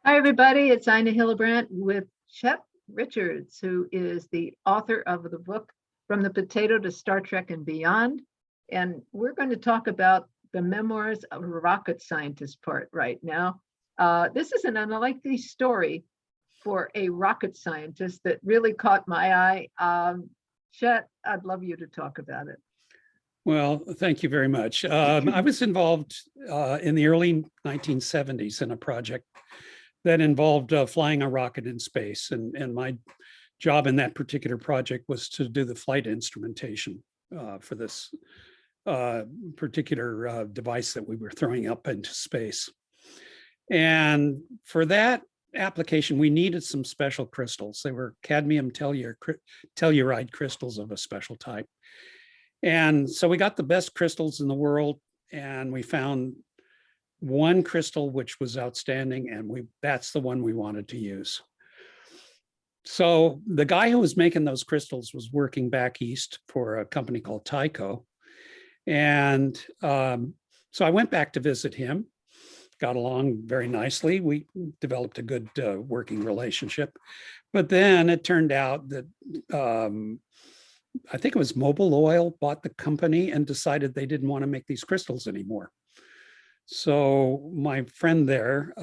Hi, everybody. It's Ina Hillebrand with Chet Richards, who is the author of the book From the Potato to Star Trek and Beyond. And we're going to talk about the memoirs of a rocket scientist part right now. This is an unlikely story for a rocket scientist that really caught my eye. Chet, I'd love you to talk about it. Well, thank you very much. I was involved in the early 1970s in a project that involved flying a rocket in space. And my job in that particular project was to do the flight instrumentation for this particular device that we were throwing up into space. And for that application, we needed some special crystals. They were cadmium telluride crystals of a special type. And so we got the best crystals in the world, and we found one crystal which was outstanding, and that's the one we wanted to use. So the guy who was making those crystals was working back east for a company called Tyco. And so I went back to visit him, got along very nicely. We developed a good working relationship. But then it turned out that I think it was Mobil Oil bought the company and decided they didn't want to make these crystals anymore. So my friend there,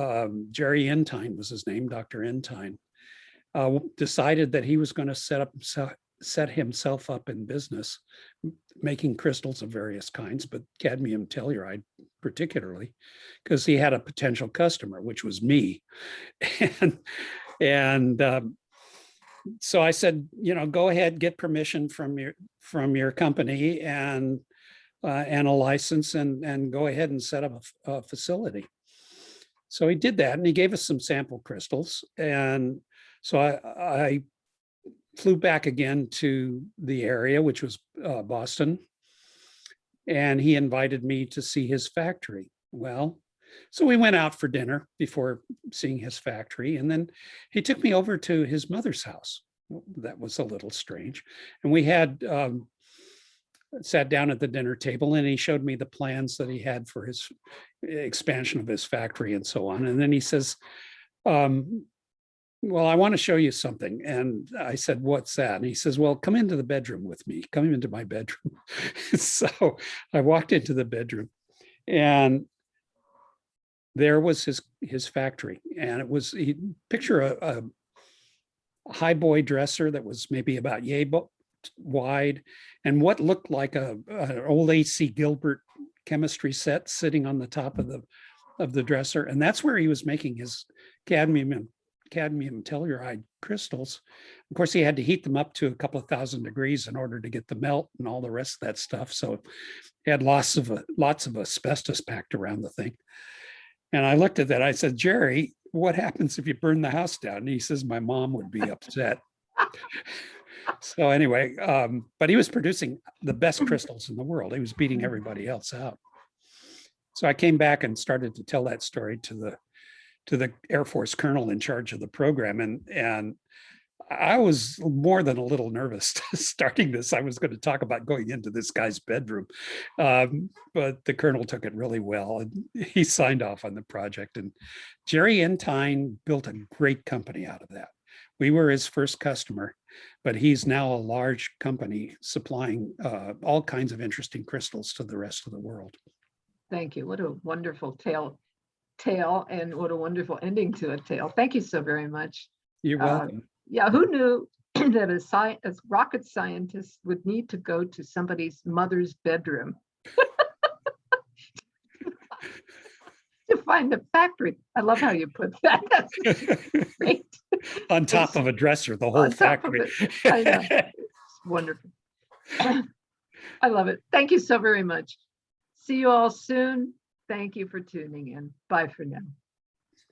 Jerry Entine was his name, Dr. Entine, decided that he was going to set himself up in business, making crystals of various kinds, but cadmium telluride particularly, because he had a potential customer, which was me. So I said, go ahead, get permission from your company and a license, and go ahead and set up a facility. So he did that, and he gave us some sample crystals. And so I flew back again to the area, which was Boston, and he invited me to see his factory. Well, so we went out for dinner before seeing his factory, and then he took me over to his mother's house. That was a little strange. And we had sat down at the dinner table, and he showed me the plans that he had for his expansion of his factory and so on. And then he says, well, I want to show you something. And I said, what's that? And he says, well, come into the bedroom with me. Come into my bedroom. So I walked into the bedroom, and there was his factory. And it was, picture a high boy dresser that was maybe about yay wide, and what looked like an old A.C. Gilbert chemistry set sitting on the top of the dresser. And that's where he was making his cadmium telluride crystals. Of course, he had to heat them up to a couple of thousand degrees in order to get the melt and all the rest of that stuff. So he had lots of asbestos packed around the thing. And I looked at that. I said, Jerry, what happens if you burn the house down? And he says, my mom would be upset. So anyway, but he was producing the best crystals in the world. He was beating everybody else out. So I came back and started to tell that story to the Air Force colonel in charge of the program. And I was more than a little nervous starting this. I was going to talk about going into this guy's bedroom, but the colonel took it really well, and he signed off on the project. And Jerry Entine built a great company out of that. We were his first customer, but he's now a large company supplying all kinds of interesting crystals to the rest of the world. Thank you. What a wonderful tale, and what a wonderful ending to a tale. Thank you so very much. You're welcome. Yeah, who knew that a rocket scientist would need to go to somebody's mother's bedroom to find the factory? I love how you put that. That's great. On top of a dresser, the whole factory. I know. It's wonderful. I love it. Thank you so very much. See you all soon. Thank you for tuning in. Bye for now.